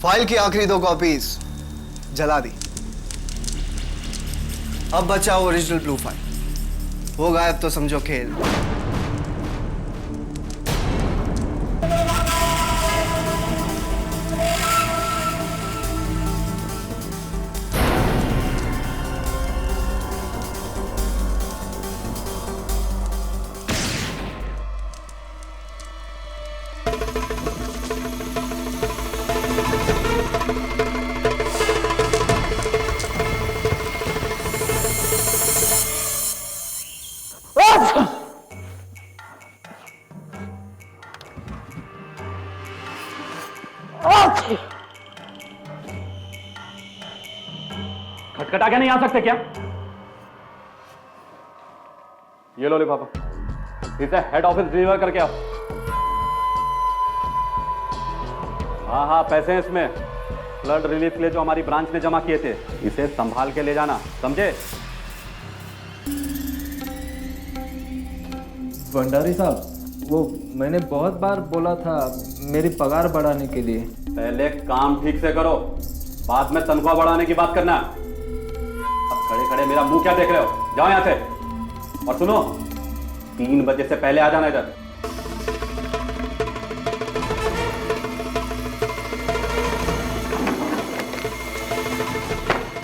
File की आखिरी 2 copies जला दी। अब बचा ओरिजिनल ब्लू फाइल, वो गायब तो समझो खेल। खटखटा के नहीं आ सकते क्या? ये लो लिफाफा, इसे हेड ऑफिस डिलीवर करके आओ। हाँ हाँ, पैसे हैं इसमें, फ्लड रिलीफ के लिए जो हमारी ब्रांच ने जमा किए थे। इसे संभाल के ले जाना, समझे? भंडारी साहब, वो मैंने बहुत बार बोला था मेरी पगार बढ़ाने के लिए। पहले काम ठीक से करो, बाद में तनख्वाह बढ़ाने की बात करना। अब खड़े खड़े मेरा मुंह क्या देख रहे हो? जाओ यहां से। और सुनो, 3 बजे से पहले आ जाना इधर।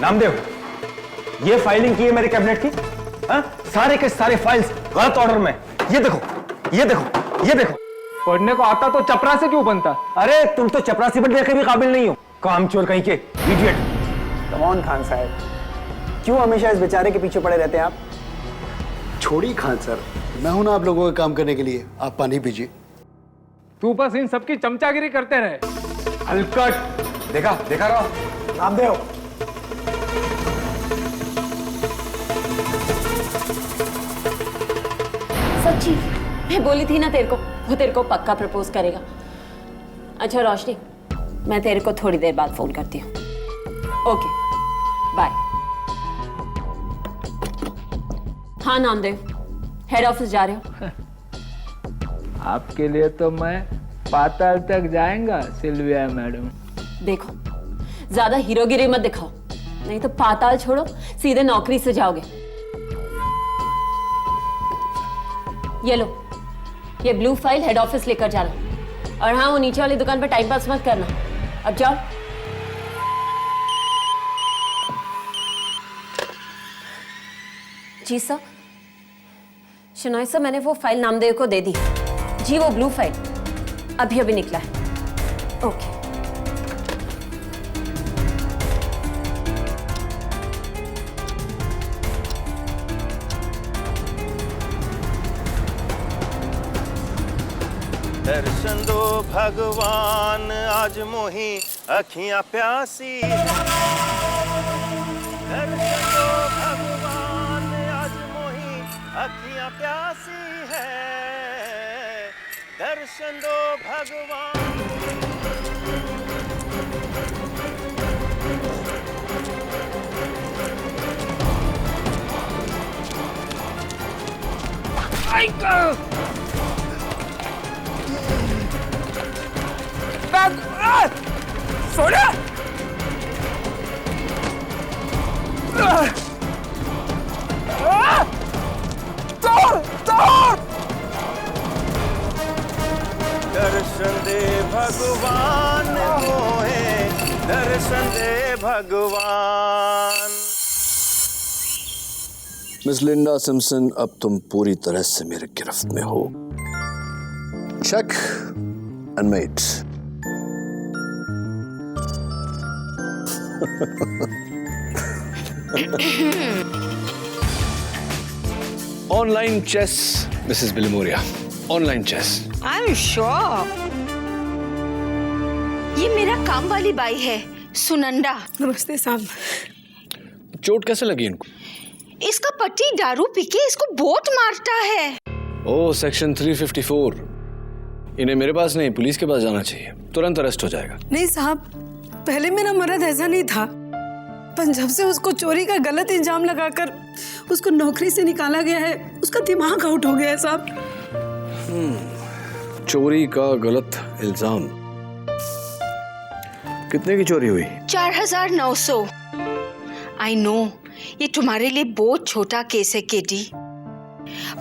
नामदेव, ये फाइलिंग की है मेरे कैबिनेट की? हाँ? सारे के सारे फाइल्स गलत ऑर्डर में। ये देखो, ये देखो, ये देखो। पढ़ने को आता तो चपरासी क्यों बनता? अरे तुम तो चपरासी बनने के भी काबिल नहीं हो, कामचोर कहीं के, इडियट। कम ऑन खान साहब, क्यों हमेशा इस बेचारे के पीछे पड़े रहते हैं आप? छोड़िए खान सर, मैं हूं ना आप लोगों का काम करने के लिए। आप पानी पीजिए। तू बस इन सबकी चमचागिरी करते रहे। हलकट, देखा देखा रहो। नामदेव, सच्ची मैं बोली थी ना तेरे को, वो तेरे को पक्का प्रपोज करेगा। अच्छा रोशनी, मैं तेरे को थोड़ी देर बाद फोन करती हूँ। Okay bye. हाँ नामदेव, हेड ऑफिस जा रहे हो? आपके लिए तो मैं पाताल तक जाएगा सिल्विया मैडम। देखो, ज्यादा हीरोगिरी मत दिखाओ, नहीं तो पाताल छोड़ो सीधे नौकरी से जाओगे। ये लो, ये ब्लू फाइल हेड ऑफिस लेकर जाना। और हाँ, वो नीचे वाली दुकान पर टाइम पास मत करना। अब जाओ। जी सर। शनॉय सर, मैंने वो फाइल नामदेव को दे दी। जी, वो ब्लू फाइल अभी अभी निकला है। ओके। दर्शन दो भगवान, आज मोही अखियां प्यासी है। दर्शन दो भगवान, आज मोही अखियां प्यासी है। दर्शन दो भगवान। सोना! दर्शन दे भगवान मोहे, दर्शन दे भगवान। मिस लिंडा सिम्पसन, अब तुम पूरी तरह से मेरे गिरफ्त में हो। Check and mate. Online chess Mrs Bilimoria, online chess. I am sure. ये मेरा काम वाली बाई है, सुनंदा। नमस्ते साहब। चोट कैसे लगी इनको? इसका पति दारू पी के इसको बहुत मारता है। ओह, सेक्शन 354। इन्हें मेरे पास नहीं, पुलिस के पास जाना चाहिए, तुरंत अरेस्ट हो जाएगा। नहीं साहब, पहले मेरा मर्द ऐसा नहीं था। पर जब से उसको चोरी का गलत इल्जाम लगाकर उसको नौकरी से निकाला गया है, उसका दिमाग आउट हो गया है साहब। चोरी का गलत इल्जाम। कितने की चोरी हुई? 4900। आई नो ये तुम्हारे लिए बहुत छोटा केस है केडी,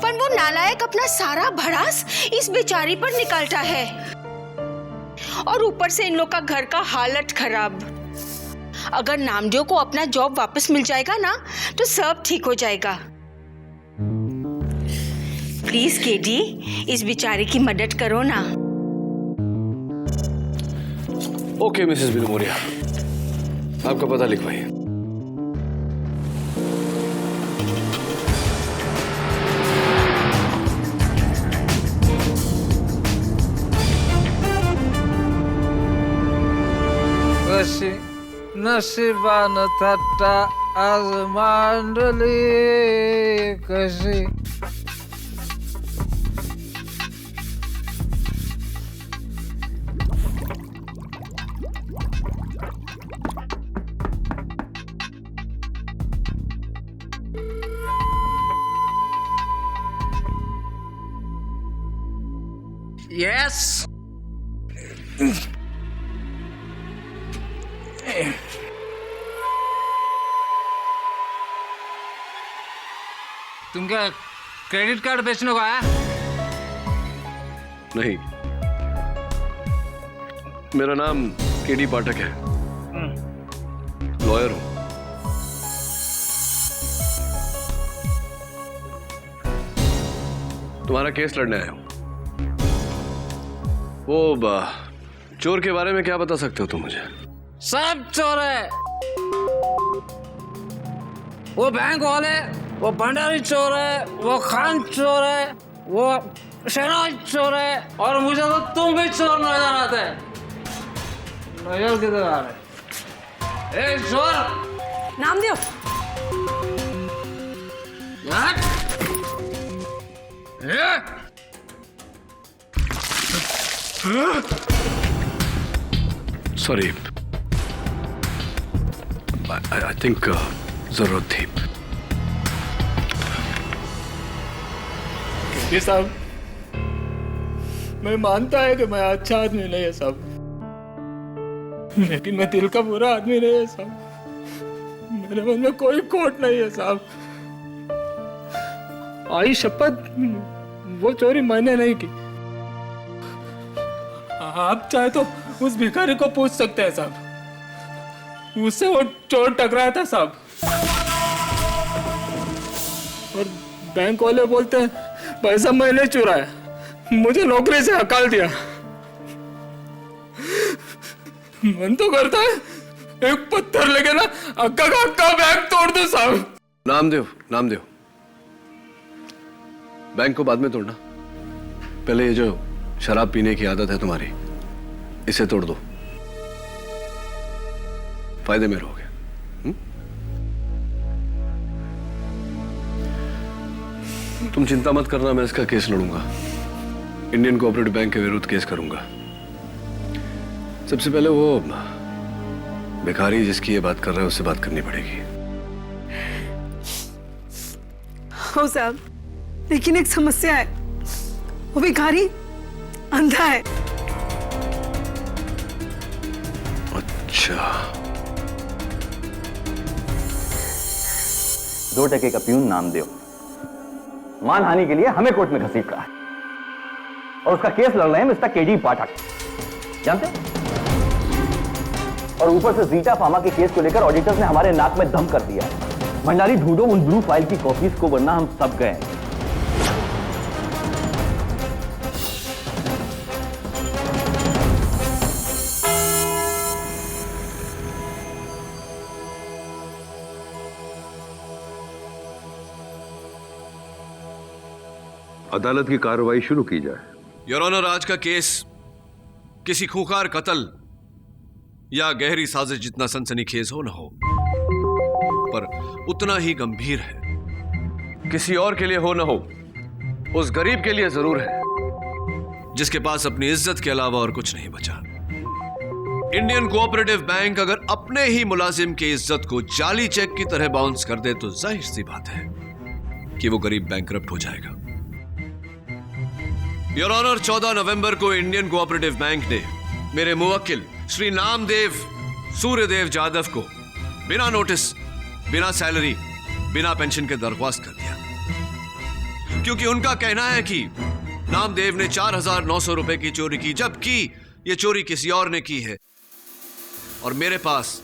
पर वो नालायक अपना सारा भड़ास इस बेचारी पर निकालता है, और ऊपर से इन लोग का घर का हालत खराब। अगर नामदेव को अपना जॉब वापस मिल जाएगा ना तो सब ठीक हो जाएगा। प्लीज केडी, इस बेचारे की मदद करो ना। ओके मिसेस बिलमोरिया, आपका पता लिखवाइए। कशी नशिबान थट्टा आज मांडली कशी। यस तुम क्या क्रेडिट कार्ड बेचने को आया? नहीं, मेरा नाम केडी पाठक है, लॉयर हूं। तुम्हारा केस लड़ने आया हूं। वो चोर के बारे में क्या बता सकते हो तुम मुझे? सब चोर है, वो बैंक वाले, वो भंडारी चोर है, वो खान चोर है, वो शहनाज चोर है, और मुझे तो तुम भी चोर नजर आते। नजर किधर आ रहे? ए चोर! नामदेव, सॉरी, आई थिंक जरूरत थी। ये साहब, मैं मानता है कि मैं अच्छा आदमी नहीं है साहब, लेकिन मैं दिल का बुरा आदमी नहीं है साहब। मेरे मन में कोई खोट नहीं है साहब। आई शपथ, वो चोरी मैंने नहीं की। आप चाहे तो उस भिखारी को पूछ सकते हैं साहब, उससे वो चोर टकराया था साहब। और बैंक वाले बोलते हैं पैसा मैंने चुराया, मुझे नौकरी से हकाल दिया। मन तो करता है एक पत्थर लेके ना अक्का का अक्का बैंक तोड़ दो साहब। नामदेव, बैंक को बाद में तोड़ना, पहले ये जो शराब पीने की आदत है तुम्हारी, इसे तोड़ दो, फायदे में रहोगे। तुम चिंता मत करना, मैं इसका केस लड़ूंगा, इंडियन कोऑपरेटिव बैंक के विरुद्ध केस करूंगा। सबसे पहले वो भिखारी जिसकी ये बात कर रहे हैं उससे बात करनी पड़ेगी। हो साहब, लेकिन एक समस्या है, वो भिखारी अंधा है। अच्छा, 2 टके का प्यून नामदेव मानहानि के लिए हमें कोर्ट में घसीट रहा है, और उसका केस लड़ रहे हैं मिस्टर केडी पाठक, जानते हैं? और ऊपर से जीटा फार्मा के केस को लेकर ऑडिटर्स ने हमारे नाक में दम कर दिया है। भंडारी, ढूंढो उन ब्लू फाइल की कॉपीज को, वरना हम सब गए। अदालत की कार्रवाई शुरू की जाए। योर ऑनर, आज का केस किसी खूंखार कत्ल या गहरी साजिश जितना सनसनीखेज हो न हो, पर उतना ही गंभीर है। किसी और के लिए हो न हो, उस गरीब के लिए जरूर है जिसके पास अपनी इज्जत के अलावा और कुछ नहीं बचा। इंडियन कोऑपरेटिव बैंक अगर अपने ही मुलाजिम की इज्जत को जाली चेक की तरह बाउंस कर दे तो जाहिर सी बात है कि वो गरीब बैंकरप्ट हो जाएगा। योर ऑनर, 14 नवंबर को इंडियन कोऑपरेटिव बैंक ने मेरे मुवक्किल श्री नामदेव सूर्यदेव जाधव को बिना नोटिस, बिना सैलरी, बिना पेंशन के दरख्वास्त कर दिया, क्योंकि उनका कहना है कि नामदेव ने 4,900 रुपए की चोरी की, जबकि यह चोरी किसी और ने की है। और मेरे पास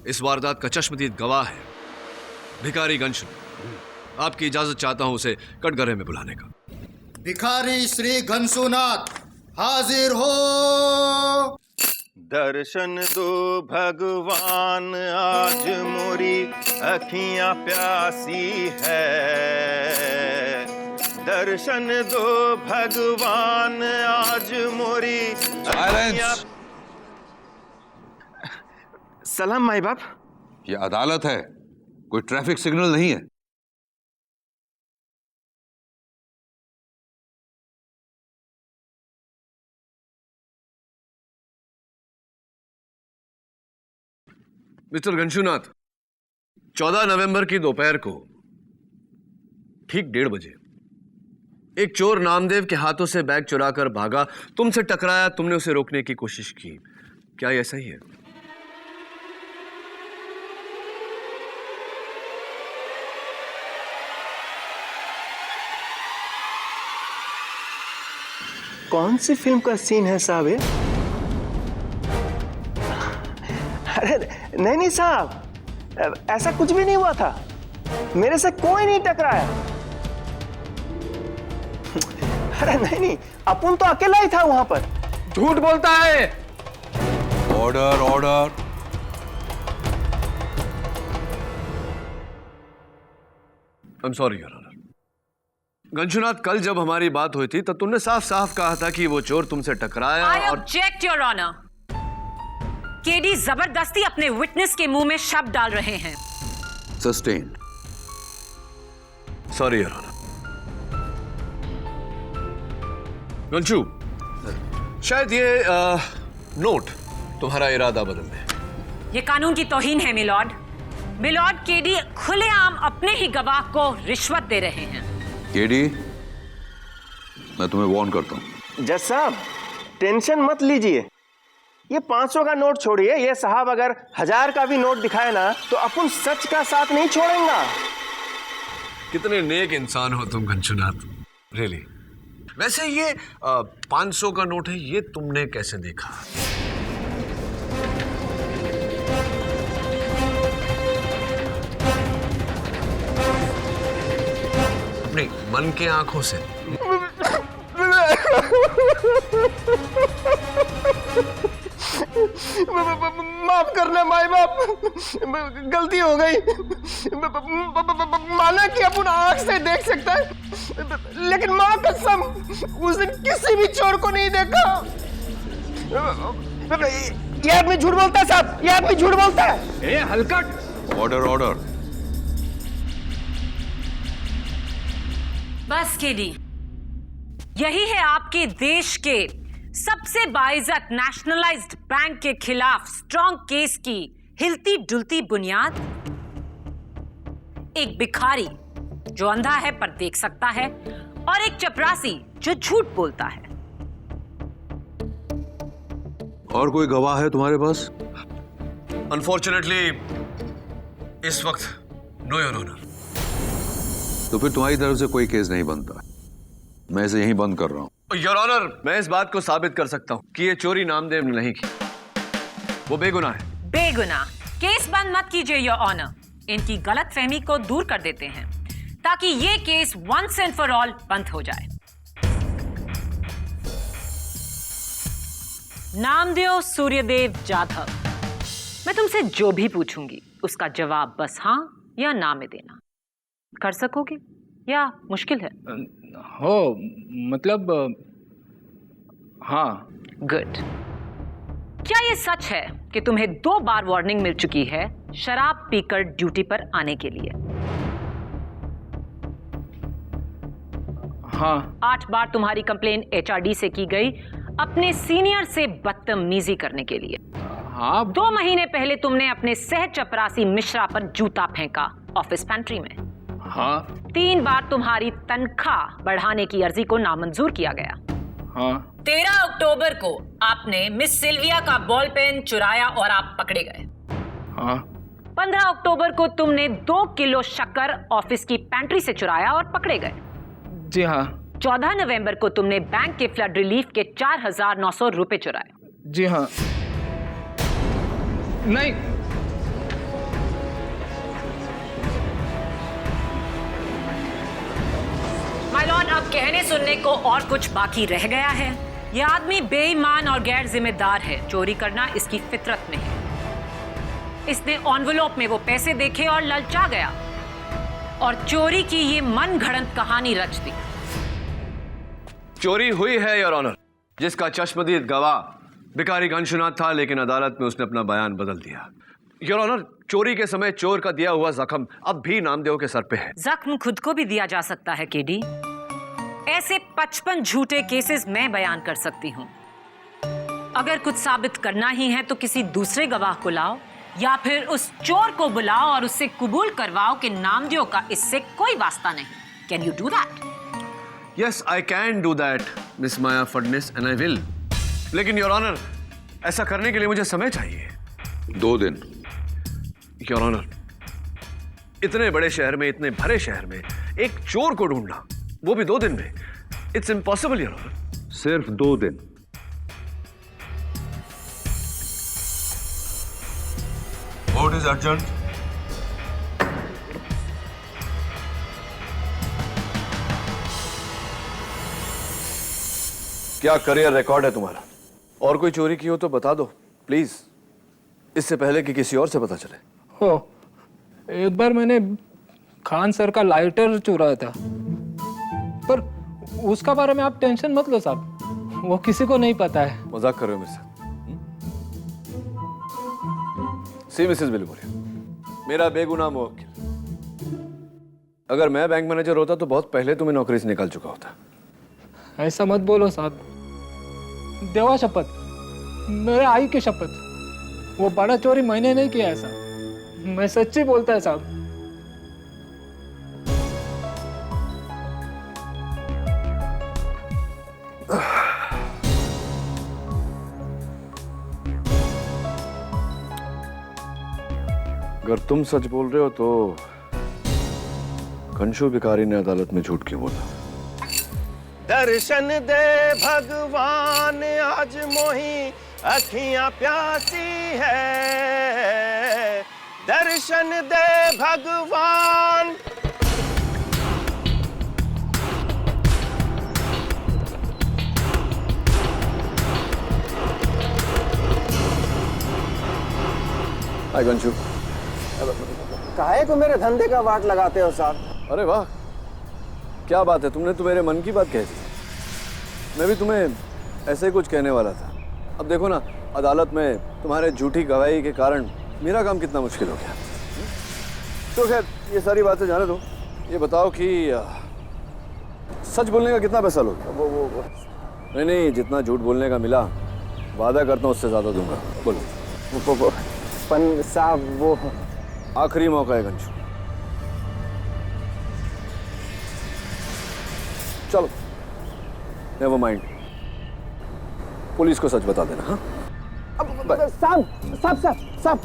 इस वारदात का चश्मदीद गवाह है, भिखारी गंशु। आपकी इजाजत चाहता हूं उसे कटघरे में बुलाने का। भिखारी श्री घनसूनाथ हाजिर हो। दर्शन दो भगवान, आज मोरी अखियां प्यासी है। दर्शन दो भगवान, आज मोरी अखियां। सलाम माई बाप। ये अदालत है, कोई ट्रैफिक सिग्नल नहीं है। मिस्टर गंशुनाथ, 14 नवंबर की दोपहर को ठीक 1:30 बजे एक चोर नामदेव के हाथों से बैग चुराकर भागा, तुमसे टकराया, तुमने उसे रोकने की कोशिश की। क्या यह सही है? कौन सी फिल्म का सीन है साहब ये? अरे नहीं साहब, ऐसा कुछ भी नहीं हुआ था। मेरे से कोई नहीं टकराया। अरे नहीं, अपुन तो अकेला ही था वहां पर। झूठ बोलता है। Order order. I am sorry your honour. Ganshunath, कल जब हमारी बात हुई थी तब तुमने साफ साफ कहा था कि वो चोर तुमसे टकराया। I object, Your Honor. KD जबरदस्ती अपने विटनेस के मुंह में शब्द डाल रहे हैं। Sustain. Sorry your honour. Ganshu, शायद ये नोट तुम्हारा इरादा बदल दे। ये कानून की तौहीन है मिलॉर्ड। मिलॉर्ड, केडी खुलेआम अपने ही गवाह को रिश्वत दे रहे हैं। केडी, मैं तुम्हें वार्न करता हूं। जज साहब, टेंशन मत लीजिए। ये 500 का नोट छोड़िए, ये साहब अगर 1000 का भी नोट दिखाए ना तो अपन सच का साथ नहीं छोड़ेंगे। कितने नेक इंसान हो तुम गंशुनाथ, रियली। वैसे ये 500 का नोट है, ये तुमने कैसे देखा? अपनी मन के आंखों से। माफ करना माई बाप, गलती हो गई। माना कि अपन आंख से देख सकता है, लेकिन मां कसम उस दिन किसी भी चोर को नहीं देखा। ये आदमी झूठ बोलता है साहब, ये आदमी झूठ बोलता है। ए हलकट। Order order. बस केडी, यही है आपके देश के सबसे बाइज्जत नेशनलाइज्ड बैंक के खिलाफ स्ट्रॉन्ग केस की हिलती डुलती बुनियाद। एक भिखारी जो अंधा है पर देख सकता है, और एक चपरासी जो झूठ बोलता है। और कोई गवाह है तुम्हारे पास? अनफॉर्चुनेटली इस वक्त नो योर ऑनर। तो फिर तुम्हारी तरफ से कोई केस नहीं बनता, मैं इसे यहीं बंद कर रहा हूं। योर ऑनर, मैं इस बात को साबित कर सकता हूं कि ये चोरी नामदेव ने नहीं की, वो बेगुनाह है। बेगुनाह? केस बंद मत कीजिए योर ऑनर। इनकी गलतफहमी को दूर कर देते हैं ताकि ये case once and for all बंद हो जाए। नामदेव सूर्यदेव जाधव, मैं तुमसे जो भी पूछूंगी उसका जवाब बस हाँ या ना में देना। कर सकोगे या मुश्किल है? हो मतलब हाँ। गुड। क्या ये सच है कि तुम्हें 2 बार वार्निंग मिल चुकी है शराब पीकर ड्यूटी पर आने के लिए? हाँ। 8 बार तुम्हारी कंप्लेन HRD से की गई अपने सीनियर से बदतमीजी करने के लिए? हाँ 2 महीने पहले तुमने अपने सह चपरासी मिश्रा पर जूता फेंका ऑफिस पेंट्री में। हाँ 3 बार तुम्हारी तनख्वाह बढ़ाने की अर्जी को नामंजूर किया गया। हाँ 13 अक्टूबर को आपने मिस सिल्विया का बॉल पेन चुराया और आप पकड़े गए। हाँ 15 अक्टूबर को तुमने 2 किलो शक्कर ऑफिस की पेंट्री से चुराया और पकड़े गए। जी हाँ 14 नवंबर को तुमने बैंक के फ्लड रिलीफ के 4,900 रुपए चुराए। जी हाँ नहीं माय लॉर्ड, अब कहने सुनने को और कुछ बाकी रह गया है। यह आदमी बेईमान और गैर जिम्मेदार है। चोरी करना इसकी फितरत में है। इसने एनवेलप में वो पैसे देखे और ललचा गया और चोरी की ये मनगढ़ंत कहानी रच दी। चोरी हुई है योर ऑनर, जिसका चश्मदीद गवाह भिखारी घनश्याम था, लेकिन अदालत में उसने अपना बयान बदल दिया। योर ऑनर, चोरी के समय चोर का दिया हुआ जख्म अब भी नामदेव के सर पे है। जख्म खुद को भी दिया जा सकता है केडी। ऐसे 55 झूठे केसेस मैं बयान कर सकती हूँ। अगर कुछ साबित करना ही है तो किसी दूसरे गवाह को लाओ या फिर उस चोर को बुलाओ और उससे कबूल करवाओ कि नामदेव का इससे कोई वास्ता नहीं। Can you do that? Yes, I can do that miss Maya Phadnis and I will. लेकिन योर ऑनर, ऐसा करने के लिए मुझे समय चाहिए। 2 दिन। योर ऑनर, इतने बड़े शहर में, इतने भरे शहर में एक चोर को ढूंढना, वो भी 2 दिन में, इट्स इम्पॉसिबल योर ऑनर। सिर्फ 2 दिन। What is urgent? क्या करियर रिकॉर्ड है तुम्हारा? और कोई चोरी की हो तो बता दो प्लीज, इससे पहले कि किसी और से पता चले। हो एक बार मैंने खान सर का लाइटर चुराया था, पर उसका बारे में आप टेंशन मत लो साहब, वो किसी को नहीं पता है। मजाक कर रहे हो मेरे साथ? सी मिसेस बिलबुरी, मेरा बेगुनाह मुवक्किल, अगर मैं बैंक मैनेजर होता तो बहुत पहले तुम्हें नौकरी से निकाल चुका होता। ऐसा मत बोलो साहब, देवा शपथ, मेरे आई की शपथ, वो बड़ा चोरी मैंने नहीं किया ऐसा, मैं सच्ची बोलता है साहब। अगर तुम सच बोल रहे हो तो कंशु भिखारी ने अदालत में झूठ क्यों बोला? दर्शन दे भगवान आज मोही अखियां प्यासी है, दर्शन दे भगवान। हाय कंशु। काहे को मेरे धंधे का वाट लगाते हो साहब? अरे वाह, क्या बात है, तुमने तो मेरे मन की बात कह दी। मैं भी तुम्हें ऐसे ही कुछ कहने वाला था। अब देखो ना, अदालत में तुम्हारे झूठी गवाही के कारण मेरा काम कितना मुश्किल हो गया। तो खैर ये सारी बातें जाने दो, ये बताओ कि सच बोलने का कितना पैसा लोगे? वो नहीं, जितना झूठ बोलने का मिला वादा करता हूँ उससे ज्यादा दूंगा। बोलो। पन साहब वो आखिरी मौका है कंशु, चलो नेवर माइंड, पुलिस को सच बता देना। हाँ साहब,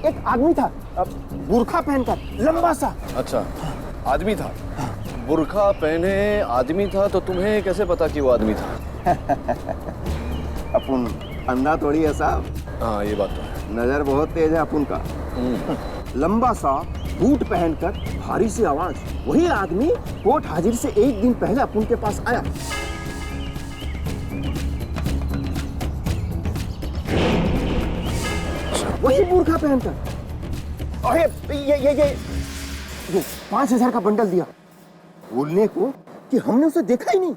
एक आदमी था बुर्खा पहनकर, लंबा सा। अच्छा, आदमी था, बुर्खा पहने आदमी था, तो तुम्हें कैसे पता कि वो आदमी था? अपन अंधा थोड़ी है साहब। हाँ ये बात तो है, नजर बहुत तेज है अपन का। लंबा सा बूट पहनकर, भारी सी आवाज, वही आदमी कोर्ट हाजिर से 1 दिन पहले अपन के पास आया। वही बुर्खा पहनकर, और ये 5,000 का बंडल दिया, बोलने को कि हमने उसे देखा ही नहीं।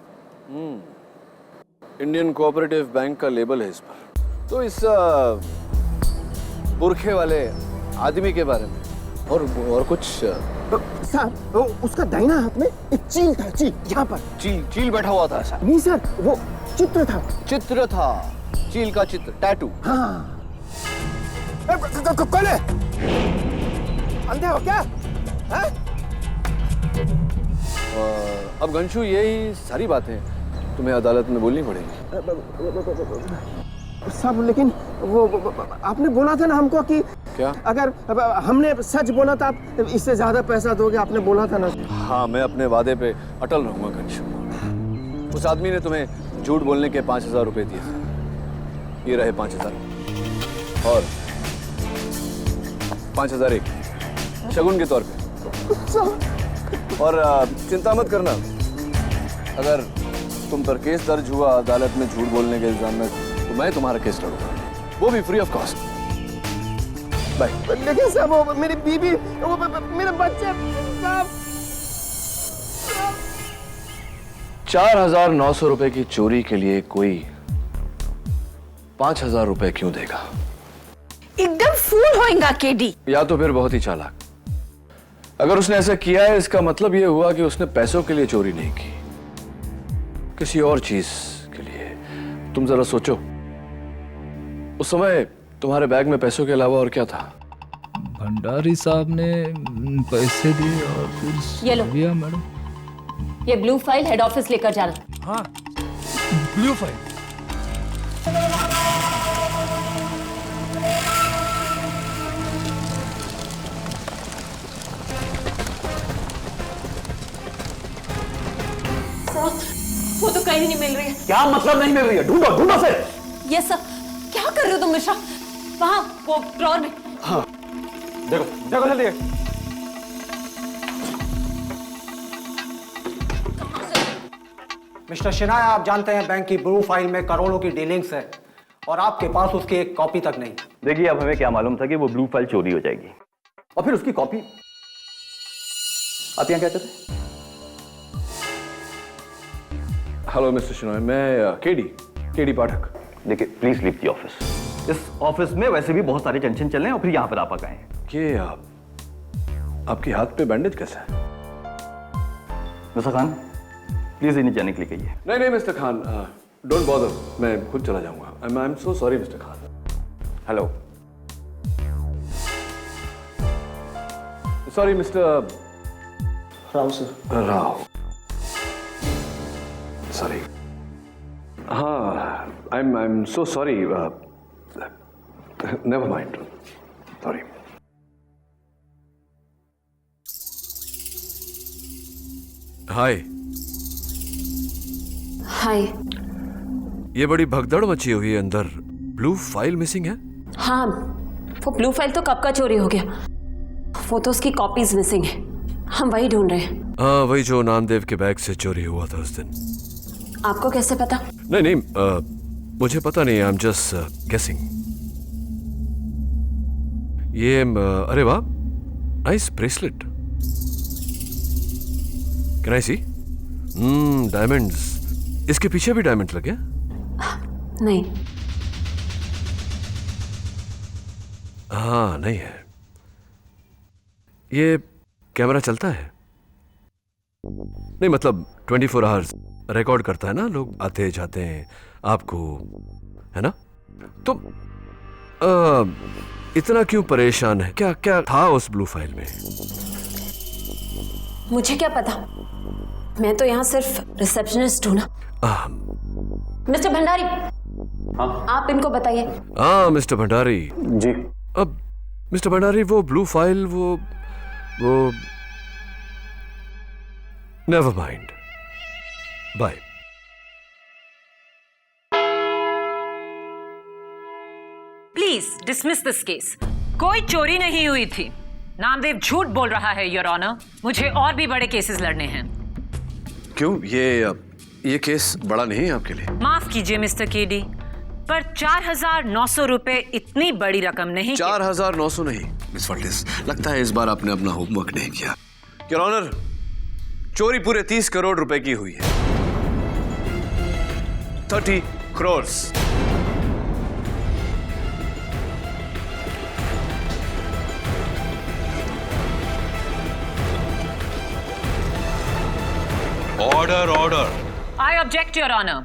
इंडियन कोऑपरेटिव बैंक का लेबल है इस पर। तो इस बुरखे वाले आदमी के बारे में और कुछ? सर उसका दाहिना हाथ में एक चील था, चील यहाँ पर। चील बैठा हुआ था नहीं सर, वो चित्र था। चित्र था, चील का चित्र, टैटू। हाँ, कौन है? अंधे हो क्या? हैं? अब गंशु यही सारी बातें तुम्हें अदालत में बोलनी पड़ेगी। साहब लेकिन वो आपने बोला था ना हमको कि क्या? अगर हमने सच बोला था आप इससे ज्यादा पैसा दोगे, आपने बोला था ना। हाँ, मैं अपने वादे पे अटल रहूंगा गंशु। उस आदमी ने तुम्हें झूठ बोलने के 5,000 रुपए दिए थे। ये रहे 5,000 और 5,000 एक शगुन के तौर पे। और चिंता मत करना, अगर तुम पर केस दर्ज हुआ अदालत में झूठ बोलने के इल्जाम में, तो मैं तुम्हारा केस लड़ूंगा, वो भी फ्री ऑफ कॉस्ट। बाय। लेकिन साहब वो मेरी बीबी, वो मेरे बच्चे साहब। 4,900 रुपए की चोरी के लिए कोई 5,000 रुपए क्यों देगा? एकदम फूल होएगा केडी। या तो फिर बहुत ही चालाक। अगर उसने ऐसा किया है, इसका मतलब यह हुआ कि उसने पैसों के लिए चोरी नहीं की, किसी और चीज के लिए। तुम जरा सोचो, उस समय तुम्हारे बैग में पैसों के अलावा और क्या था? भंडारी साहब ने पैसे दिए और फिर ये लो। दिया मैडम। ये ब्लू फाइल हेड ऑफिस लेकर जाना। हाँ, ब्लू फाइल। वो तो कहीं नहीं मिल रही है। क्या मतलब नहीं मिल रही है? ढूंढो ढूंढो फिर। ये सब क्या कर रहे हो तुम मिश्रा? वहां वो ड्रॉर में। हाँ, देखो देखो जल्दी। मिस्टर शिनाय, आप जानते हैं बैंक की ब्लू फाइल में करोड़ों की डीलिंग्स है और आपके पास उसकी एक कॉपी तक नहीं। देखिए, अब हमें क्या मालूम था कि वो ब्लू फाइल चोरी हो जाएगी और फिर उसकी कॉपी। आप यहाँ क्या करते? हेलो मिस्टर शिनॉय, मैं केडी पाठक। देखिए, प्लीज लीव द ऑफिस। इस ऑफिस में वैसे भी बहुत सारे टेंशन चल रहे हैं और फिर यहाँ पर आप आ गए। ये आपके हाथ पे बैंडेज कैसा है? मिस्टर खान, प्लीज इन्हें जाने के लिए कहिए। नहीं मिस्टर खान, डोंट बॉदर, मैं खुद चला जाऊंगा। I am so sorry mister Khan. Hello. Sorry mister Rao sir. Rao, sorry. हाँ, I am so sorry. Never mind, sorry. Hi. Hi. ये बड़ी भगदड़ मची हुई है अंदर। ब्लू फाइल मिसिंग है? हाँ, वो ब्लू फाइल तो कब का चोरी हो गया। वो तो उसकी कॉपीज मिसिंग है। हम वही ढूंढ रहे हैं। हाँ, वही जो नामदेव के बैग से चोरी हुआ था उस दिन। आपको कैसे पता? नहीं, मुझे पता नहीं। I am just guessing. ये अरे वाह, nice bracelet. Can I see? Diamonds. इसके पीछे भी डायमंड लगे? नहीं। हाँ, नहीं है। ये कैमरा चलता है? नहीं, मतलब 24 आवर्स रिकॉर्ड करता है ना, लोग आते जाते हैं आपको, है ना? तो इतना क्यों परेशान है? क्या क्या था उस ब्लू फाइल में? मुझे क्या पता, मैं तो यहाँ सिर्फ रिसेप्शनिस्ट हूँ ना। मिस्टर भंडारी। हाँ? आप इनको बताइए। हाँ मिस्टर भंडारी जी। अब मिस्टर भंडारी, वो ब्लू फाइल, वो never mind, bye. Please dismiss this case. कोई चोरी नहीं हुई थी। नामदेव झूठ बोल रहा है योर ऑनर। मुझे और भी बड़े केसेस लड़ने हैं। क्यों? ये केस बड़ा नहीं है आपके लिए? माफ कीजिए मिस्टर केडी, पर 4,900 रुपए इतनी बड़ी रकम नहीं। 4,900 नहीं मिस फर्टिस, लगता है इस बार आपने अपना होमवर्क नहीं किया। योर ऑनर, चोरी पूरे 30 करोड़ रुपए की हुई है। 30 crore. Order order. I object your honour.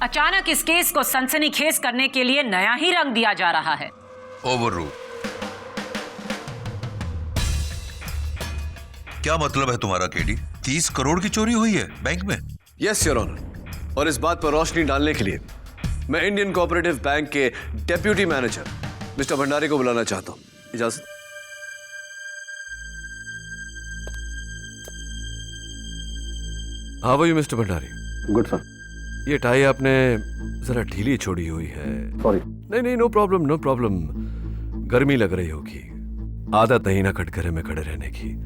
अचानक इस केस को सनसनीखेज करने के लिए नया ही रंग दिया जा रहा है। Over rule. क्या मतलब है तुम्हारा केडी? 30 करोड़ की चोरी हुई है बैंक में? यस योर ऑनर, और इस बात पर रोशनी डालने के लिए मैं इंडियन कोऑपरेटिव बैंक के डेप्यूटी मैनेजर मिस्टर भंडारी को बुलाना चाहता हूं। इजाजत। हाँ भाई मिस्टर भंडारी। Good sir. ये टाई आपने जरा ढीली छोड़ी हुई है। सॉरी। नहीं, नो प्रॉब्लम, नो प्रॉब्लम। गर्मी लग रही होगी, आदत नहीं ना कटघरे में खड़े रहने की।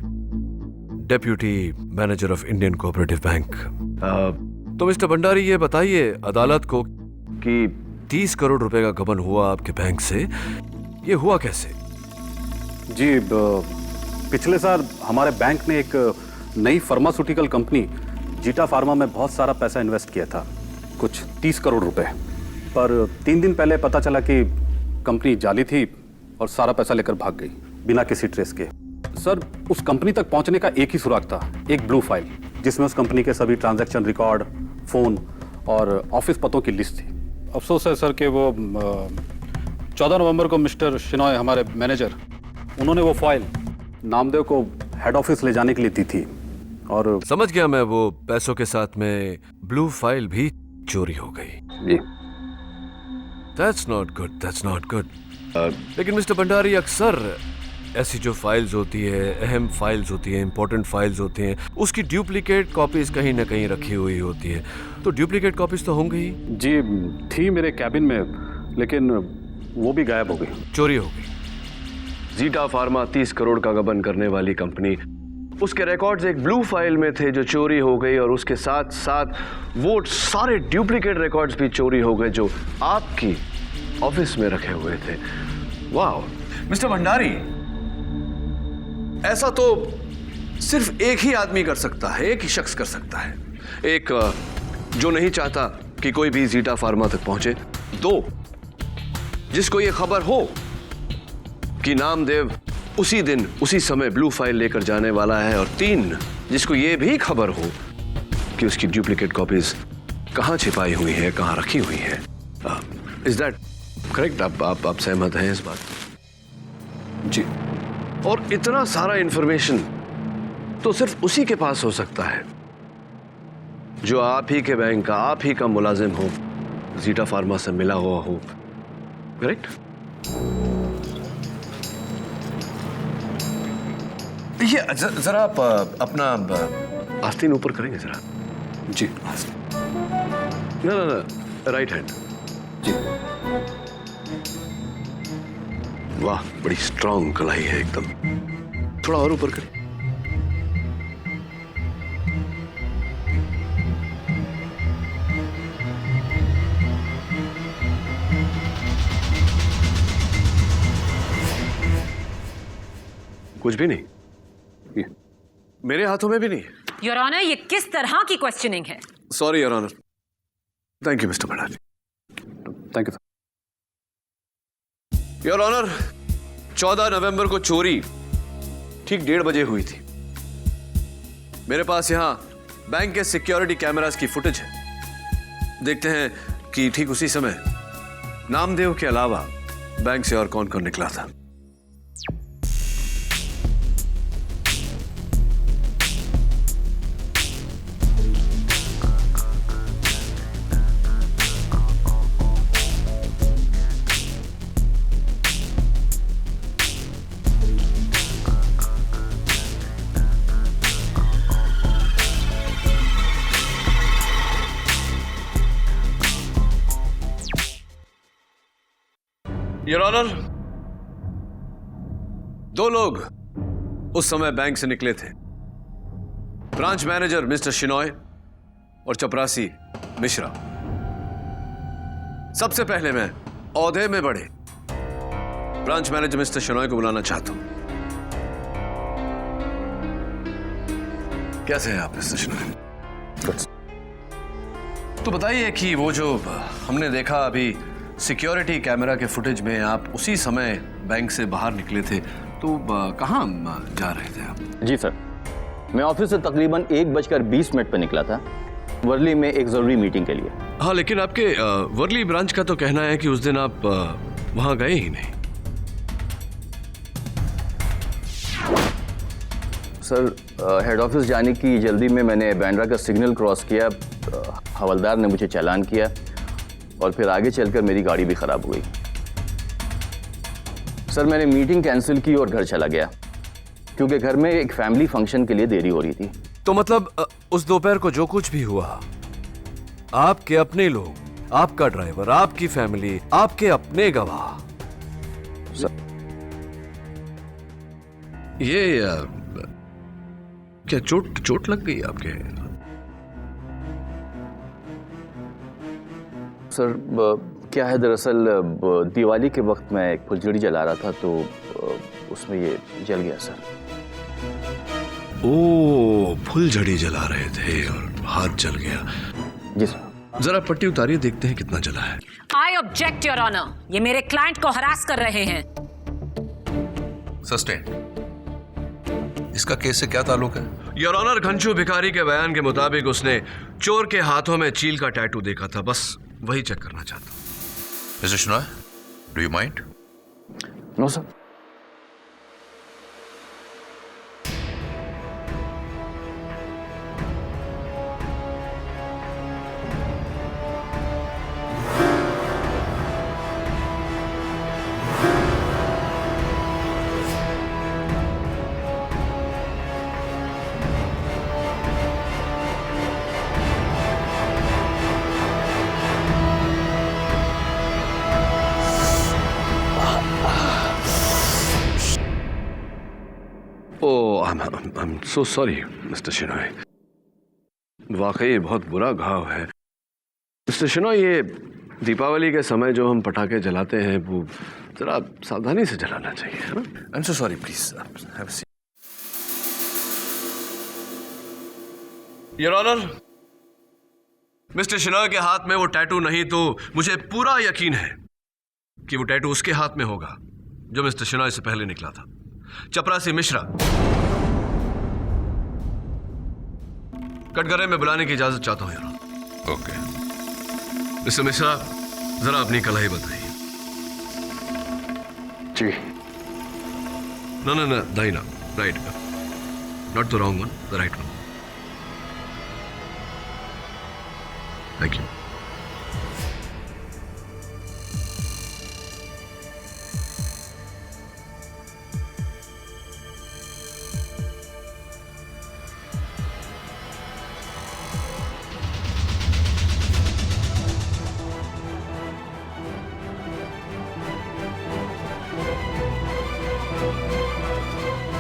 Deputy manager of Indian cooperative bank. तो मिस्टर भंडारी ये बताइए अदालत को कि 30 करोड़ रुपए का गबन हुआ आपके बैंक से, ये हुआ कैसे? जी, पिछले साल हमारे बैंक ने एक नई फार्मास्यूटिकल कंपनी जीटा फार्मा में बहुत सारा पैसा इन्वेस्ट किया था, कुछ 30 करोड़ रुपए। पर 3 दिन पहले पता चला कि कंपनी जाली थी और सारा पैसा लेकर भाग गई बिना किसी ट्रेस के। सर, उस कंपनी तक पहुंचने का एक ही सुराग था, एक ब्लू फाइल जिसमें उस कंपनी के सभी ट्रांजैक्शन रिकॉर्ड, फोन और ऑफिस पतों की लिस्ट थी। अफसोस है सर कि वो 14 नवंबर को मिस्टर शिनॉय, हमारे मैनेजर, उन्होंने वो फाइल नामदेव को हेड ऑफिस ले जाने के लिए दी थी और समझ गया मैं, वो पैसों के साथ में ब्लू फाइल भी चोरी हो गई। जी। That's not good, that's not good. लेकिन मिस्टर भंडारी, अक्सर ऐसी जो फाइल्स होती है, अहम फाइल्स होती हैं, इंपॉर्टेंट फाइल्स होती हैं, उसकी डुप्लीकेट कॉपीज कहीं ना कहीं रखी हुई होती है, तो डुप्लीकेट कॉपीज तो होंगी ही। जी, थी मेरे कैबिन में, लेकिन वो भी गायब हो गई, चोरी हो गई। जीटा फार्मा 30 करोड़ का गबन करने वाली कंपनी, उसके रिकॉर्ड्स एक ब्लू फाइल में थे जो चोरी हो गई, और उसके साथ साथ वो सारे डुप्लीकेट रिकॉर्ड्स भी चोरी हो गए जो आपकी ऑफिस में रखे हुए थे। वाह मिस्टर भंडारी, ऐसा तो सिर्फ एक ही आदमी कर सकता है, एक ही शख्स कर सकता है। एक, जो नहीं चाहता कि कोई भी जीटा फार्मा तक पहुंचे। 2, जिसको यह खबर हो कि नामदेव उसी दिन उसी समय ब्लू फाइल लेकर जाने वाला है। और 3, जिसको यह भी खबर हो कि उसकी डुप्लीकेट कॉपीज कहां छिपाई हुई है, कहां रखी हुई है। Is that correct? आप सहमत हैं इस बात? जी। और इतना सारा इंफॉर्मेशन तो सिर्फ उसी के पास हो सकता है जो आप ही के बैंक का, आप ही का मुलाजिम हो, जीटा फार्मा से मिला हुआ हो। करेक्ट? ये जरा आप अपना आस्तीन ऊपर करेंगे जरा। जी। ना, राइट हैंड। जी। वाह, बड़ी स्ट्रांग कलाई है एकदम। थोड़ा और ऊपर करें। कुछ भी नहीं, मेरे हाथों में भी नहीं। योर ऑनर, ये किस तरह की क्वेश्चनिंग है? Sorry your honour. Thank you mister Bhandari. Thank you. Your honour, 14 नवंबर को चोरी ठीक 1:30 बजे हुई थी। मेरे पास यहां बैंक के सिक्योरिटी कैमरास की फुटेज है। देखते हैं कि ठीक उसी समय नामदेव के अलावा बैंक से और कौन कौन निकला था। योर ऑनर, 2 लोग उस समय बैंक से निकले थे। ब्रांच मैनेजर मिस्टर शिनॉय और चपरासी मिश्रा। सबसे पहले मैं औहदे में बढ़े ब्रांच मैनेजर मिस्टर शिनॉय को बुलाना चाहता हूं। कैसे हैं आप मिस्टर शिनॉय? तो बताइए कि वो जो हमने देखा अभी सिक्योरिटी कैमरा के फुटेज में, आप उसी समय बैंक से बाहर निकले थे, तो कहाँ जा रहे थे आप? जी सर, मैं ऑफिस से तकरीबन 1:20 पर निकला था, वर्ली में एक जरूरी मीटिंग के लिए। हाँ, लेकिन आपके वर्ली ब्रांच का तो कहना है कि उस दिन आप वहां गए ही नहीं। सर, हेड ऑफिस जाने की जल्दी में मैंने बांद्रा का सिग्नल क्रॉस किया, हवलदार ने मुझे चालान किया और फिर आगे चलकर मेरी गाड़ी भी खराब हो गई। सर, मैंने मीटिंग कैंसिल की और घर चला गया क्योंकि घर में एक फैमिली फंक्शन के लिए देरी हो रही थी। तो मतलब उस दोपहर को जो कुछ भी हुआ, आपके अपने लोग, आपका ड्राइवर, आपकी फैमिली, आपके अपने गवाह, ये क्या चोट लग गई आपके? सर, क्या है दरअसल दिवाली के वक्त मैं एक फुलझड़ी जला रहा था तो उसमें ये जल गया सर। ओ, फुलझड़ी जला रहे थे और हाथ जल गया। जी सर। जरा पट्टी उतारिए, देखते हैं कितना जला है। आई ऑब्जेक्ट योर ऑनर, ये मेरे क्लाइंट को हरास कर रहे हैं। सस्टेन। इसका केस से क्या ताल्लुक है? योर ऑनर, घनश्यू भिखारी के बयान के मुताबिक उसने चोर के हाथों में चील का टैटू देखा था, बस वही चेक करना चाहता हूं। Mister Shenoy, do you mind? No sir. I'm so sorry, Mr. Shenoy. वाकई बहुत बुरा घाव है। मिस्टर शेनॉय, ये दीपावली के समय जो हम पटाखे जलाते हैं वो जरा सावधानी से जलाना चाहिए, है ना? I'm so sorry, please. Have a seat. Your honour, mister Shenoy के हाथ में वो टैटू नहीं तो मुझे पूरा यकीन है कि वो टैटू उसके हाथ में होगा जो मिस्टर शेनॉय से पहले निकला था, चपरासी मिश्रा। कटघरे में बुलाने की इजाजत चाहता हूं यार। ओके। मिस्टर मिश्रा, जरा अपनी कलाई बताइए। जी। No, दाहिना, right, not the wrong one, the right one. Thank you.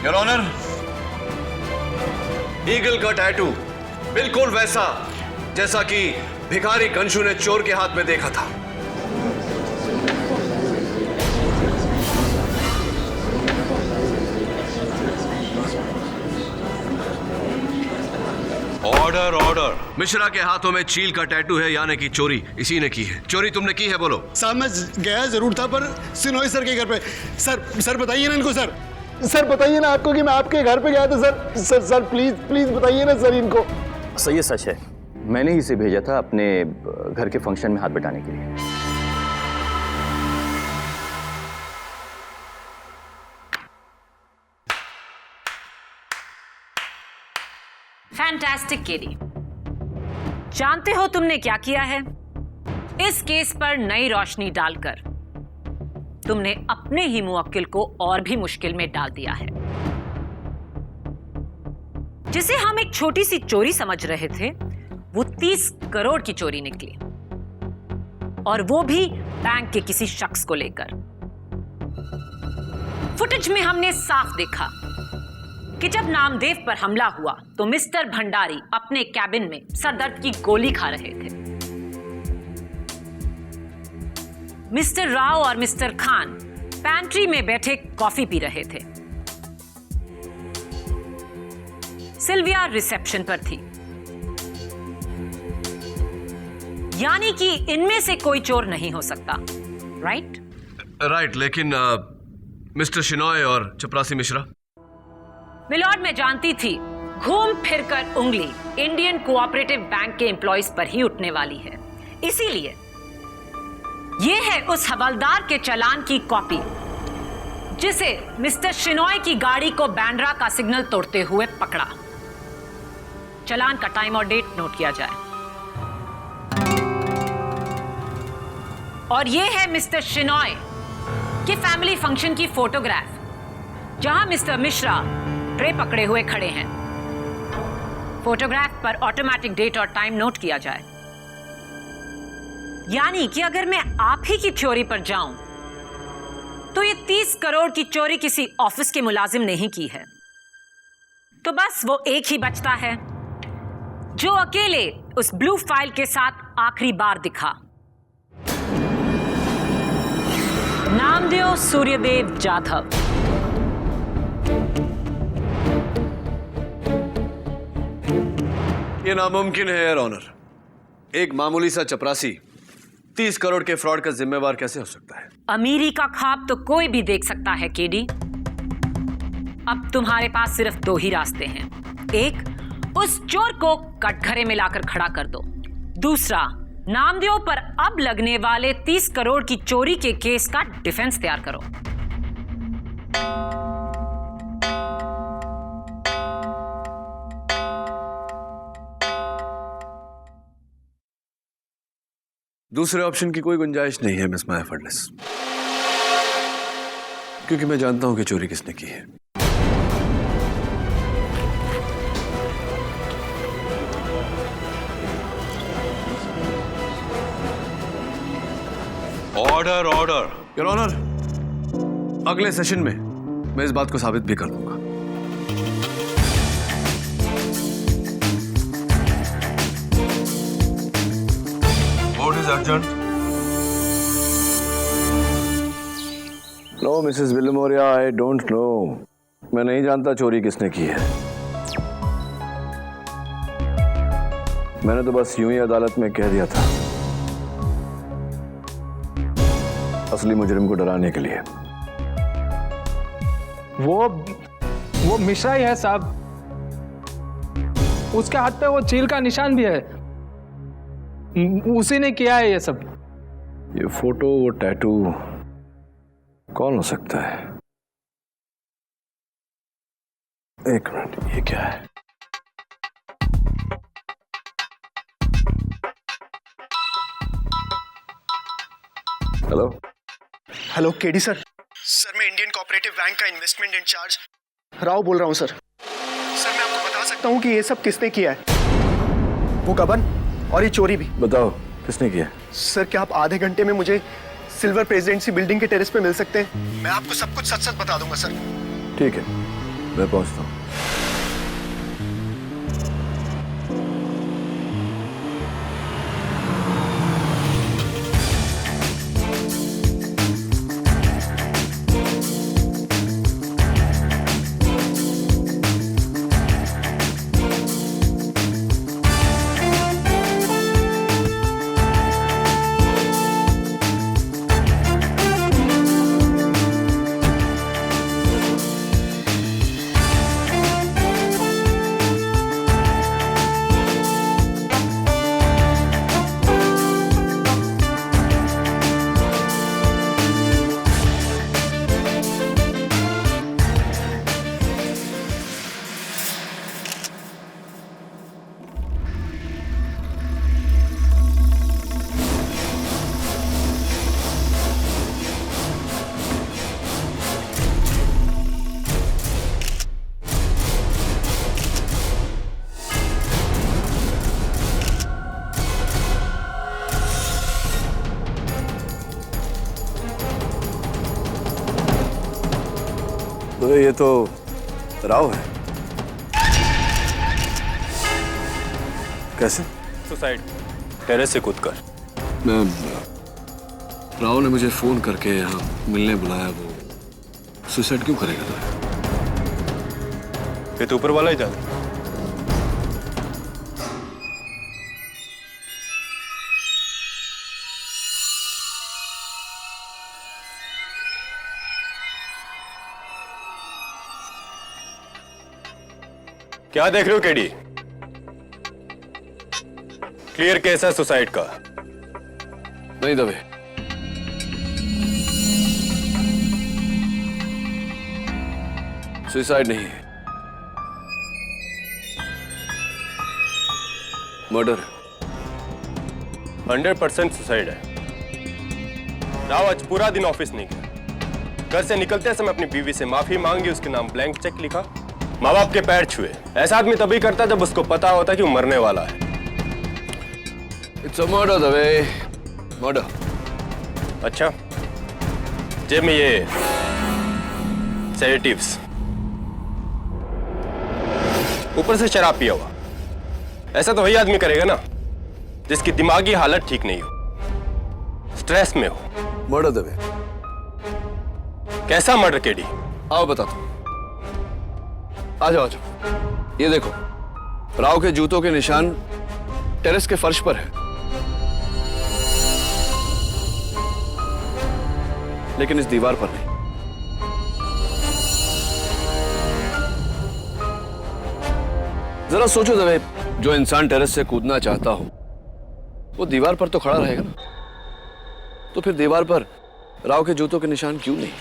Your honour, eagle का टैटू बिल्कुल वैसा जैसा कि भिखारी घनश्यू ने चोर के हाथ में देखा था। Order, order. मिश्रा के हाथों में चील का टैटू है, यानी कि चोरी इसी ने की है। चोरी तुमने की है, बोलो। साहब, मैं गया जरूर था पर सिनोई सर के घर पे। सर बताइए ना इनको। सर बताइए ना आपको कि मैं आपके घर पे गया था। सर प्लीज बताइए ना सर इनको। सर, ये सच है, मैंने ही इसे भेजा था अपने घर के फंक्शन में हाथ बटाने के लिए। फैंटास्टिक केडी, जानते हो तुमने क्या किया है? इस केस पर नई रोशनी डालकर तुमने अपने ही मुवक्किल को और भी मुश्किल में डाल दिया है। जिसे हम एक छोटी सी चोरी समझ रहे थे, वो 30 करोड़ की चोरी निकली, और वो भी बैंक के किसी शख्स को लेकर। फुटेज में हमने साफ देखा कि जब नामदेव पर हमला हुआ तो मिस्टर भंडारी अपने कैबिन में सरदर्द की गोली खा रहे थे। मिस्टर राव और मिस्टर खान पैंट्री में बैठे कॉफी पी रहे थे। सिल्विया रिसेप्शन पर थी। यानी कि इनमें से कोई चोर नहीं हो सकता, राइट? राइट, लेकिन मिस्टर शेनॉय और चपरासी मिश्रा? मिलॉर्ड, मैं जानती थी घूम फिरकर उंगली इंडियन कोऑपरेटिव बैंक के एम्प्लॉइज पर ही उठने वाली है। इसीलिए ये है उस हवलदार के चालान की कॉपी जिसे मिस्टर शिनॉय की गाड़ी को बैंड्रा का सिग्नल तोड़ते हुए पकड़ा। चालान का टाइम और डेट नोट किया जाए। और यह है मिस्टर शिनॉय के फैमिली फंक्शन की फोटोग्राफ, जहां मिस्टर मिश्रा ट्रे पकड़े हुए खड़े हैं। फोटोग्राफ पर ऑटोमेटिक डेट और टाइम नोट किया जाए। यानी कि अगर मैं आप ही की थ्योरी पर जाऊं तो ये 30 करोड़ की चोरी किसी ऑफिस के मुलाजिम ने ही की है। तो बस वो एक ही बचता है जो अकेले उस ब्लू फाइल के साथ आखिरी बार दिखा। नामदेव सूर्यदेव जाधव। ये नामुमकिन है योर ऑनर। एक मामूली सा चपरासी 30 करोड़ के फ्रॉड का जिम्मेवार कैसे हो सकता है? अमीरी का ख्वाब तो कोई भी देख सकता है केडी। अब तुम्हारे पास सिर्फ 2 ही रास्ते हैं। एक, उस चोर को कटघरे में लाकर खड़ा कर दो। दूसरा, नामदेव पर अब लगने वाले 30 करोड़ की चोरी के केस का डिफेंस तैयार करो। दूसरे ऑप्शन की कोई गुंजाइश नहीं है मिस माया फडनेस, क्योंकि मैं जानता हूं कि चोरी किसने की है। Order order. योर ऑनर, अगले सेशन में मैं इस बात को साबित भी कर दूंगा। What is urgent? No Mrs Wilmoria, I don't know. मैं नहीं जानता चोरी किसने की है। मैंने तो बस यूं ही अदालत में कह दिया था, असली मुजरिम को डराने के लिए। वो मिश्रा ही है साहब। उसके हाथ पे वो चील का निशान भी है। उसी ने किया है ये सब। ये फोटो, वो टैटू कौन हो सकता है? एक मिनट, ये क्या है? Hello hello KD sir. Sir मैं इंडियन कोऑपरेटिव बैंक का इन्वेस्टमेंट इंचार्ज राव बोल रहा हूँ सर। सर मैं आपको बता सकता हूँ कि ये सब किसने किया है। वो गबन और ये चोरी भी। बताओ किसने किया? सर क्या आप आधे घंटे में मुझे सिल्वर प्रेसिडेंसी बिल्डिंग के टेरेस पे मिल सकते हैं? मैं आपको सब कुछ सच सच बता दूंगा सर। ठीक है, मैं पहुंचता हूँ। तो ये तो राव है। कैसे? सुसाइड, टेरेस से कूदकर। मैं राव ने मुझे फोन करके यहाँ मिलने बुलाया। वो सुसाइड क्यों करेगा? ये तो ऊपर वाला ही जाने। क्या देख रहे हो केडी? क्लियर केस है सुसाइड का। नहीं दबे। सुसाइड नहीं है, मर्डर है। 100% सुसाइड है। राव आज पूरा दिन ऑफिस नहीं गया। घर से निकलते समय अपनी बीवी से माफी मांगी, उसके नाम ब्लैंक चेक लिखा, माँ बाप के पैर छुए। ऐसा आदमी तभी करता जब उसको पता होता कि वो मरने वाला है। It's a murder Dave, murder. अच्छा, जेब में ये सेडेटिव्स, ऊपर से शराब पिया हुआ। ऐसा तो वही आदमी करेगा ना जिसकी दिमागी हालत ठीक नहीं हो, स्ट्रेस में हो। मर्डर दवे। कैसा मर्डर केडी? आओ बताता हूं। आ जाओ, आ जाओ। ये देखो, राव के जूतों के निशान टेरेस के फर्श पर है, लेकिन इस दीवार पर नहीं। जरा सोचो दवे, जो इंसान टेरेस से कूदना चाहता हो वो दीवार पर तो खड़ा रहेगा ना, तो फिर दीवार पर राव के जूतों के निशान क्यों नहीं?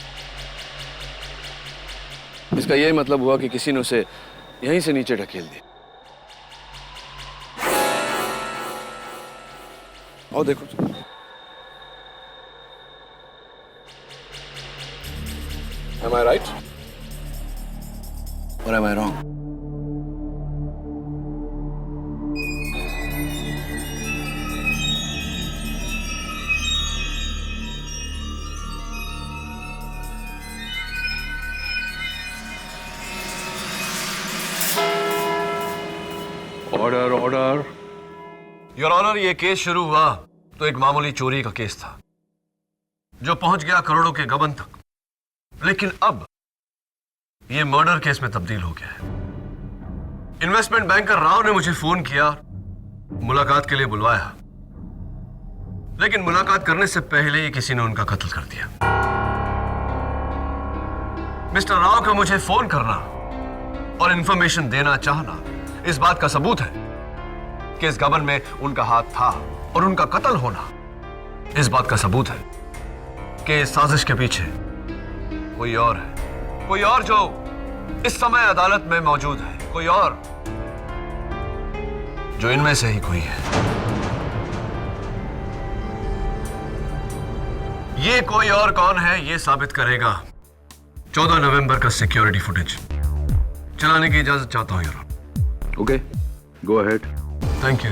इसका यही मतलब हुआ कि किसी ने उसे यहीं से नीचे ढकेल दिया। और देखो, am I right or am I wrong? Order, order. Your honour, ये केस शुरू हुआ तो एक मामूली चोरी का केस था जो पहुंच गया करोड़ों के गबन तक, लेकिन अब ये मर्डर केस में तब्दील हो गया है। इन्वेस्टमेंट बैंकर राव ने मुझे फोन किया, मुलाकात के लिए बुलवाया, लेकिन मुलाकात करने से पहले ही किसी ने उनका कत्ल कर दिया। मिस्टर राव का मुझे फोन करना और इंफॉर्मेशन देना चाहना इस बात का सबूत है कि इस गबन में उनका हाथ था, और उनका कत्ल होना इस बात का सबूत है कि इस साजिश के पीछे कोई और है, कोई और जो इस समय अदालत में मौजूद है, कोई और जो इनमें से ही कोई है। ये कोई और कौन है ये साबित करेगा 14 नवंबर का सिक्योरिटी फुटेज। चलाने की इजाजत चाहता हूं यार। Okay, go ahead. Thank you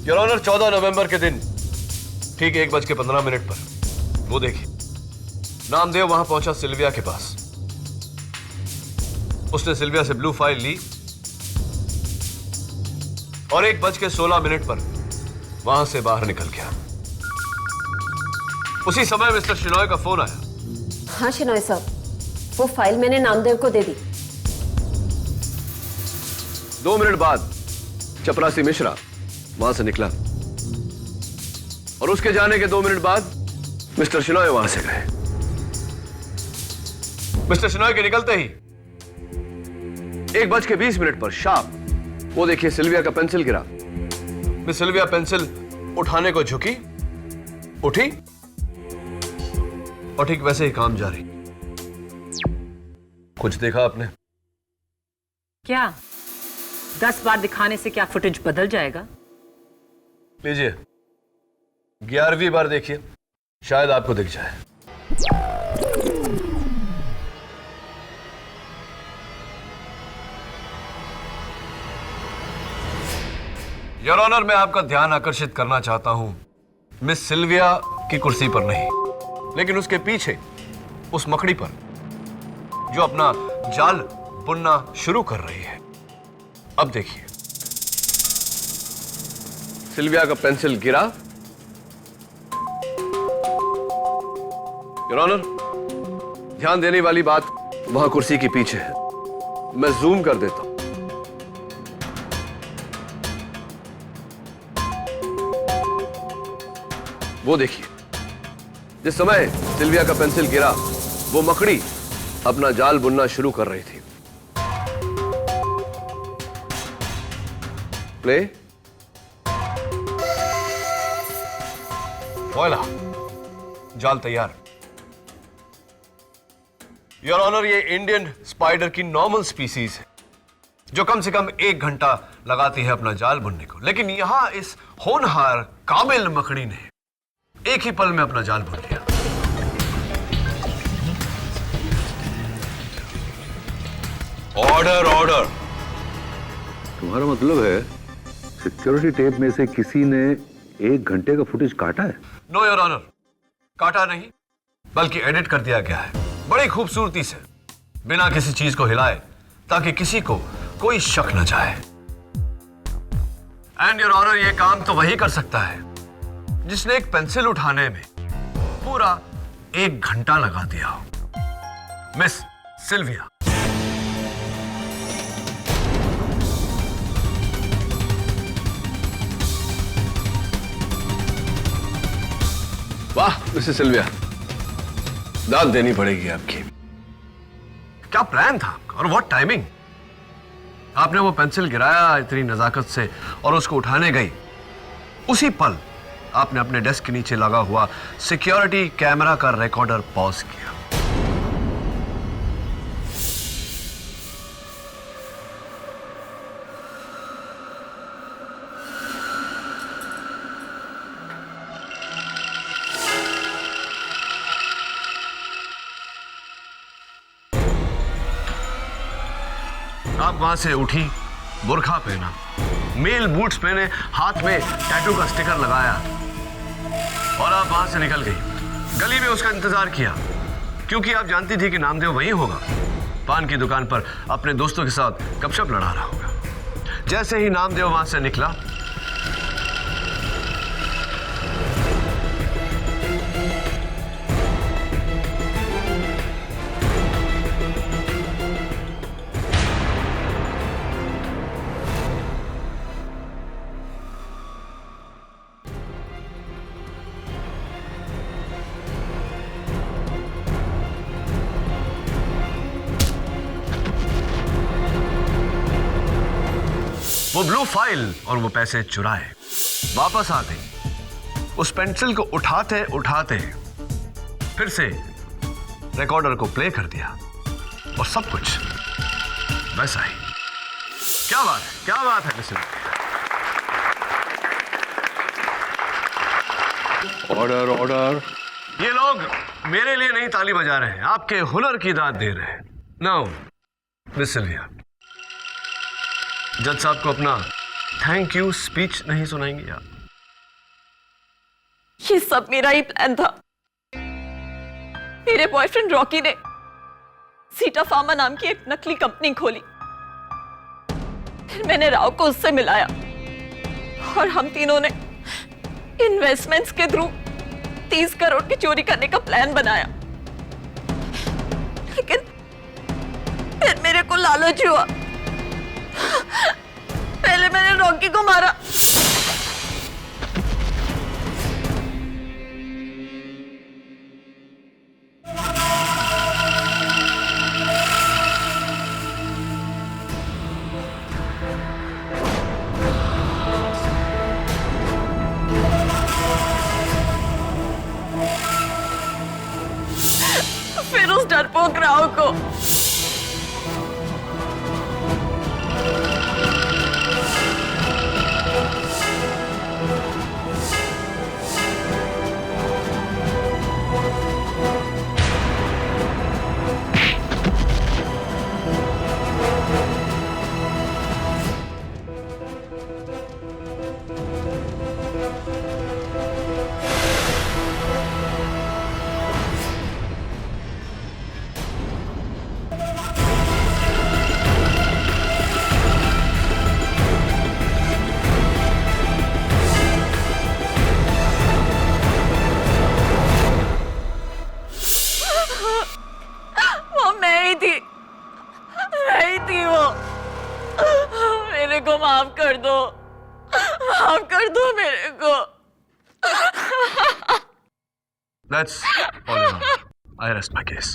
your honour. 14 नवंबर के दिन ठीक 1:15 पर वो देखिए, नामदेव वहां पहुंचा सिल्विया के पास। उसने सिल्विया से ब्लू फाइल ली और 1:16 पर वहां से बाहर निकल गया। उसी समय मिस्टर शिनॉय का फोन आया। हाँ शिनॉय साहब, वो फाइल मैंने नामदेव को दे दी। 2 मिनट बाद चपरासी मिश्रा वहां से निकला और उसके जाने के 2 मिनट बाद मिस्टर शिनॉय वहां से गए। मिस्टर शिनॉय के निकलते ही 1:20 पर शार्प वो देखिए सिल्विया का पेंसिल गिरा। मिस सिल्विया पेंसिल उठाने को झुकी, उठी और ठीक वैसे ही काम जारी। कुछ देखा आपने? क्या 10 बार दिखाने से क्या फुटेज बदल जाएगा? लीजिए, 11वीं बार देखिए, शायद आपको दिख जाए। योर ऑनर, मैं आपका ध्यान आकर्षित करना चाहता हूं मिस सिल्विया की कुर्सी पर नहीं, लेकिन उसके पीछे उस मकड़ी पर जो अपना जाल बुनना शुरू कर रही है। अब देखिए, सिल्विया का पेंसिल गिरा। योर ऑनर, ध्यान देने वाली बात वहां कुर्सी के पीछे है। मैं जूम कर देता हूं। वो देखिए, जिस समय सिल्विया का पेंसिल गिरा वो मकड़ी अपना जाल बुनना शुरू कर रही थी। प्ले। वॉइला, जाल तैयार। योर ऑनर, ये इंडियन स्पाइडर की नॉर्मल स्पीसीज है जो कम से कम 1 घंटा लगाती है अपना जाल बुनने को, लेकिन यहां इस होनहार काबिल मकड़ी ने एक ही पल में अपना जाल बुन लिया। Order order. तुम्हारा मतलब है सिक्योरिटी टेप में से किसी ने 1 घंटे का फुटेज काटा है? नो योर ऑनर, काटा नहीं बल्कि एडिट कर दिया गया है बड़ी खूबसूरती से, बिना किसी चीज को हिलाए, ताकि किसी को कोई शक न जाए। एंड योर ऑनर, ये काम तो वही कर सकता है जिसने एक पेंसिल उठाने में पूरा 1 घंटा लगा दिया हो। Miss Sylvia. वाह मिसेस सिल्विया, दाद देनी पड़ेगी आपकी। क्या प्लान था आपका और व्हाट टाइमिंग। आपने वो पेंसिल गिराया इतनी नजाकत से और उसको उठाने गई, उसी पल आपने अपने डेस्क के नीचे लगा हुआ सिक्योरिटी कैमरा का रिकॉर्डर पॉज किया। आप वहां से उठी, बुर्खा पहना, मेल बूट्स पहने, हाथ में टैटू का स्टिकर लगाया और आप वहां से निकल गई। गली में उसका इंतजार किया क्योंकि आप जानती थी कि नामदेव वहीं होगा, पान की दुकान पर अपने दोस्तों के साथ गपशप लड़ा रहा होगा। जैसे ही नामदेव वहां से निकला, वो ब्लू फाइल और वो पैसे चुराए वापस आ गई। उस पेंसिल को उठाते उठाते फिर से रिकॉर्डर को प्ले कर दिया और सब कुछ वैसा ही। क्या बात है, क्या बात है मिस्टर। Order order. ये लोग मेरे लिए नहीं ताली बजा रहे हैं, आपके हुनर की दाद दे रहे हैं। नाउ मिस सिल्विया, जज साहब को अपना थैंक यू स्पीच नहीं सुनाएंगे आप? ये सब मेरा ही प्लान था। मेरे बॉयफ्रेंड रॉकी ने सीटा फार्मा नाम की एक नकली कंपनी खोली, फिर मैंने राव को उससे मिलाया और हम तीनों ने इन्वेस्टमेंट्स के थ्रू 30 करोड़ की चोरी करने का प्लान बनाया। लेकिन फिर मेरे को लालच हुआ, पहले मैंने रॉकी को मारा, फिर उस डरपोक राव को माफ कर दो मेरे को। That's all in all. I rest my case.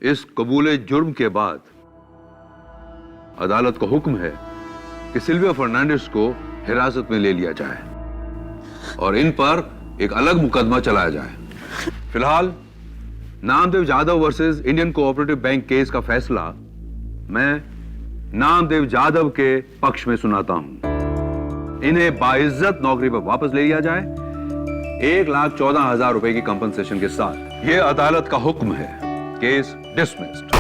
इस कबूले जुर्म के बाद अदालत का हुक्म है कि सिल्विया फर्नांडिस को हिरासत में ले लिया जाए और इन पर एक अलग मुकदमा चलाया जाए। फिलहाल Namdev Jadhav versus Indian cooperative bank case का फैसला मैं नामदेव जाधव के पक्ष में सुनाता हूं। इन्हें बाइज्जत नौकरी पर वापस ले लिया जाए 1,14,000 रुपए की कंपनसेशन के साथ। यह अदालत का हुक्म है। Case dismissed.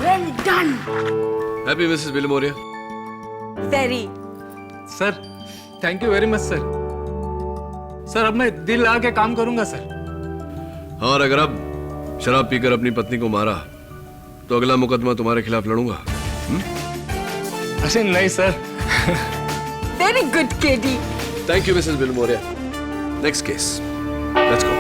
Well done. Happy Mrs Bilimoria. Very. Sir thank you very much sir. Sir अब मैं दिल लगा के काम करूंगा सर। और अगर अब शराब पीकर अपनी पत्नी को मारा तो अगला मुकदमा तुम्हारे खिलाफ लड़ूंगा। अरे नहीं sir. Very good KD. Thank you Mrs Bilimoria. Next case let's go.